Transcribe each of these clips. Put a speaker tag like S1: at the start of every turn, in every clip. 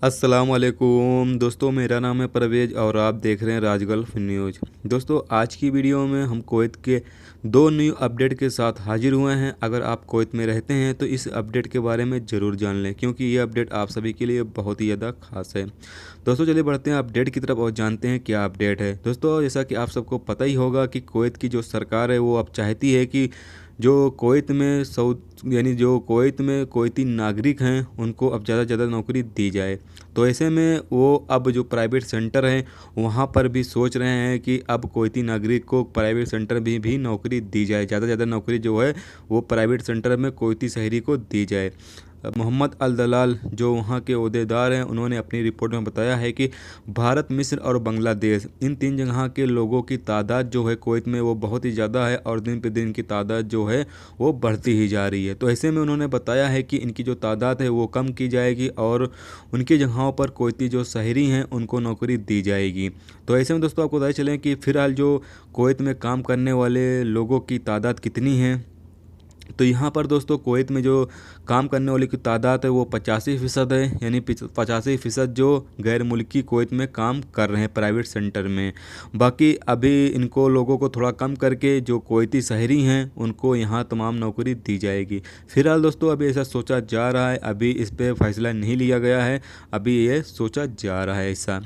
S1: अस्सलाम वालेकुम दोस्तों, मेरा नाम है परवेज़ और आप देख रहे हैं राज गल्फ न्यूज़। दोस्तों, आज की वीडियो में हम कुवैत के दो न्यू अपडेट के साथ हाजिर हुए हैं। अगर आप कुवैत में रहते हैं तो इस अपडेट के बारे में ज़रूर जान लें, क्योंकि ये अपडेट आप सभी के लिए बहुत ही ज़्यादा खास है। दोस्तों, चलिए बढ़ते हैं अपडेट की तरफ और जानते हैं क्या अपडेट है। दोस्तों, जैसा कि आप सबको पता ही होगा कि कुवैत की जो सरकार है वो अब चाहती है कि जो कुवैत में जो कुवैत में कुवैती नागरिक हैं उनको अब ज़्यादा से ज़्यादा नौकरी दी जाए। तो ऐसे में वो अब जो प्राइवेट सेंटर हैं वहाँ पर भी सोच रहे हैं कि अब कुवैती नागरिक को प्राइवेट सेंटर भी नौकरी दी जाए। ज़्यादा से ज़्यादा नौकरी जो है वो प्राइवेट सेंटर में कुवैती शहरी को दी जाए। मोहम्मद अल दलाल जो वहाँ के ओहदेदार हैं, उन्होंने अपनी रिपोर्ट में बताया है कि भारत, मिस्र और बांग्लादेश, इन तीन जगह के लोगों की तादाद जो है कुवैत में वो बहुत ही ज़्यादा है और दिन पे दिन इनकी तादाद जो है वो बढ़ती ही जा रही है। तो ऐसे में उन्होंने बताया है कि इनकी जो तादाद है वो कम की जाएगी और उनकी जगहों पर कुवैती जो शहरी हैं उनको नौकरी दी जाएगी। तो ऐसे में दोस्तों, आपको बताया चलें कि फ़िलहाल जो कुवैत में काम करने वाले लोगों की तादाद कितनी है। तो यहाँ पर दोस्तों कुवैत में जो काम करने वाले की तादाद है वो 85% है, यानी 85% जो गैर मुल्की कुवैत में काम कर रहे हैं प्राइवेट सेंटर में। बाकी अभी इनको लोगों को थोड़ा कम करके जो कुवैती शहरी हैं उनको यहाँ तमाम नौकरी दी जाएगी। फिलहाल दोस्तों अभी ऐसा सोचा जा रहा है, अभी इस पर फैसला नहीं लिया गया है, अभी ये सोचा जा रहा है ऐसा।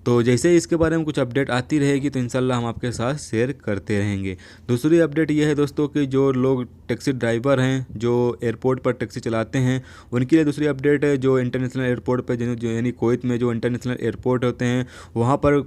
S1: तो जैसे ही इसके बारे में कुछ अपडेट आती रहेगी तो इंशाल्लाह हम आपके साथ शेयर करते रहेंगे। दूसरी अपडेट यह है दोस्तों कि जो लोग टैक्सी ड्राइवर हैं जो एयरपोर्ट पर टैक्सी चलाते हैं उनके लिए दूसरी अपडेट है। जो इंटरनेशनल एयरपोर्ट पर जो यानी कुवैत में जो इंटरनेशनल एयरपोर्ट होते हैं वहाँ पर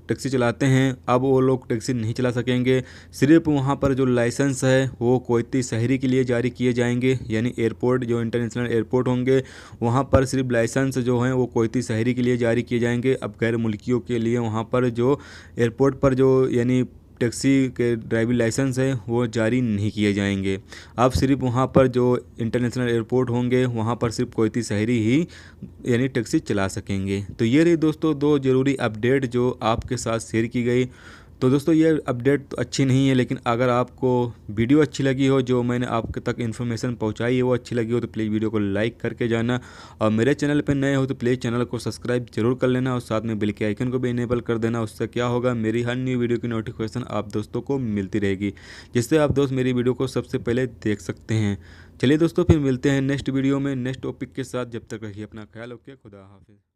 S1: टैक्सी चलाते हैं, अब वो लोग टैक्सी नहीं चला सकेंगे। सिर्फ वहाँ पर जो लाइसेंस है वो कुवैती शहरी के लिए जारी किए जाएंगे, यानी एयरपोर्ट जो इंटरनेशनल एयरपोर्ट होंगे वहाँ पर सिर्फ लाइसेंस जो हैं वो कुवैती शहरी के लिए जारी किए जाएंगे। अब गैर मुल्कियों के लिए वहाँ पर जो एयरपोर्ट पर जो यानी टैक्सी के ड्राइविंग लाइसेंस है वो जारी नहीं किए जाएंगे। अब सिर्फ वहाँ पर जो इंटरनेशनल एयरपोर्ट होंगे वहाँ पर सिर्फ कुवैती शहरी ही यानी टैक्सी चला सकेंगे। तो ये रही दोस्तों दो ज़रूरी अपडेट जो आपके साथ शेयर की गई। तो दोस्तों ये अपडेट तो अच्छी नहीं है, लेकिन अगर आपको वीडियो अच्छी लगी हो, जो मैंने आपके तक इन्फॉर्मेशन पहुंचाई है वो अच्छी लगी हो तो प्लीज़ वीडियो को लाइक करके जाना, और मेरे चैनल पर नए हो तो प्लीज़ चैनल को सब्सक्राइब जरूर कर लेना और साथ में बेल के आइकन को भी इनेबल कर देना। उससे क्या होगा, मेरी हर न्यू वीडियो की नोटिफिकेशन आप दोस्तों को मिलती रहेगी, जिससे आप दोस्त मेरी वीडियो को सबसे पहले देख सकते हैं। चलिए दोस्तों, फिर मिलते हैं नेक्स्ट वीडियो में नेक्स्ट टॉपिक के साथ। जब तक रखिए अपना ख्याल, ओके, खुदा हाफिज़।